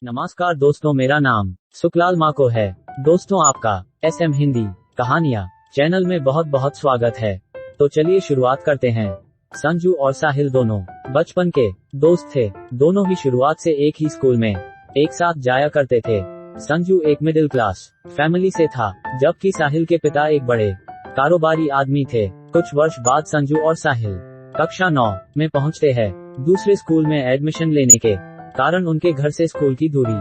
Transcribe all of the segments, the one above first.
नमस्कार दोस्तों, मेरा नाम सुखलाल माको है। दोस्तों, आपका SM हिंदी कहानियाँ चैनल में बहुत बहुत स्वागत है। तो चलिए शुरुआत करते हैं। संजू और साहिल दोनों बचपन के दोस्त थे। दोनों ही शुरुआत से एक ही स्कूल में एक साथ जाया करते थे। संजू एक मिडिल क्लास फैमिली से था, जबकि साहिल के पिता एक बड़े कारोबारी आदमी थे। कुछ वर्ष बाद संजू और साहिल कक्षा 9 में पहुंचते हैं। दूसरे स्कूल में एडमिशन लेने के कारण उनके घर से स्कूल की दूरी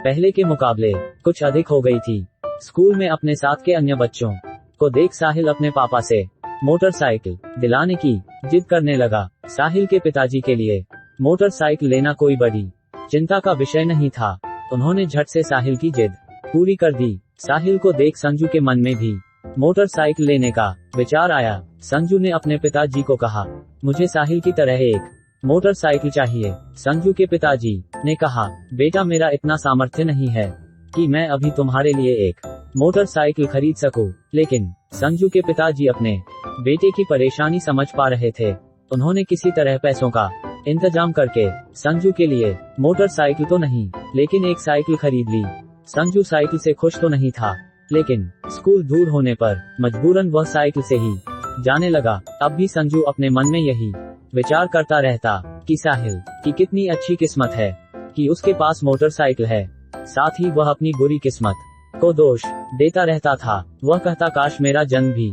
पहले के मुकाबले कुछ अधिक हो गई थी। स्कूल में अपने साथ के अन्य बच्चों को देख साहिल अपने पापा से मोटरसाइकिल दिलाने की जिद करने लगा। साहिल के पिताजी के लिए मोटरसाइकिल लेना कोई बड़ी चिंता का विषय नहीं था। उन्होंने झट से साहिल की जिद पूरी कर दी। साहिल को देख संजू के मन में भी मोटरसाइकिल लेने का विचार आया। संजू ने अपने पिताजी को कहा, मुझे साहिल की तरह एक मोटरसाइकिल चाहिए। संजू के पिताजी ने कहा, बेटा, मेरा इतना सामर्थ्य नहीं है कि मैं अभी तुम्हारे लिए एक मोटरसाइकिल खरीद सकूं। लेकिन संजू के पिताजी अपने बेटे की परेशानी समझ पा रहे थे। उन्होंने किसी तरह पैसों का इंतजाम करके संजू के लिए मोटरसाइकिल तो नहीं, लेकिन एक साइकिल खरीद ली। संजू साइकिल से खुश तो नहीं था, लेकिन स्कूल दूर होने पर मजबूरन वह साइकिल से ही जाने लगा। अब भी संजू अपने मन में यही विचार करता रहता कि साहिल की कितनी अच्छी किस्मत है कि उसके पास मोटरसाइकिल है। साथ ही वह अपनी बुरी किस्मत को दोष देता रहता था। वह कहता, काश मेरा जन्म भी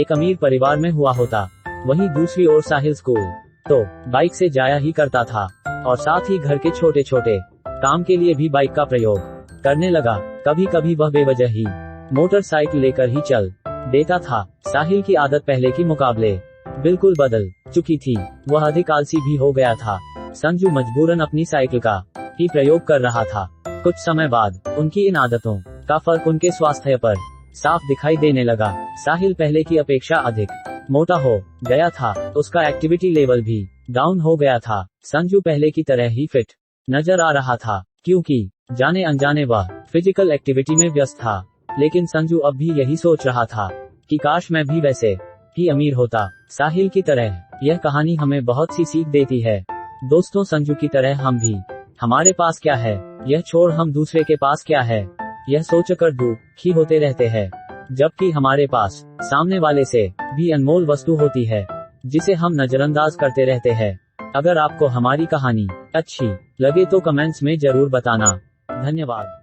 एक अमीर परिवार में हुआ होता। वहीं दूसरी ओर साहिल स्कूल तो बाइक से जाया ही करता था और साथ ही घर के छोटे छोटे काम के लिए भी बाइक का प्रयोग करने लगा। कभी कभी वह बेवजह ही मोटरसाइकिल लेकर ही चल देता था। साहिल की आदत पहले की मुकाबले बिल्कुल बदल चुकी थी। वह अधिक आलसी भी हो गया था। संजू मजबूरन अपनी साइकिल का ही प्रयोग कर रहा था। कुछ समय बाद उनकी इन आदतों का फर्क उनके स्वास्थ्य पर साफ दिखाई देने लगा। साहिल पहले की अपेक्षा अधिक मोटा हो गया था। उसका एक्टिविटी लेवल भी डाउन हो गया था। संजू पहले की तरह ही फिट नजर आ रहा था, क्योंकि जाने अनजाने वह फिजिकल एक्टिविटी में व्यस्त था। लेकिन संजू अब भी यही सोच रहा था कि काश मैं भी वैसे ही अमीर होता साहिल की तरह। यह कहानी हमें बहुत सी सीख देती है। दोस्तों, संजू की तरह हम भी हमारे पास क्या है यह छोड़ हम दूसरे के पास क्या है यह सोचकर दुखी होते रहते हैं, जबकि हमारे पास सामने वाले से भी अनमोल वस्तु होती है जिसे हम नजरअंदाज करते रहते हैं। अगर आपको हमारी कहानी अच्छी लगे तो कमेंट्स में जरूर बताना। धन्यवाद।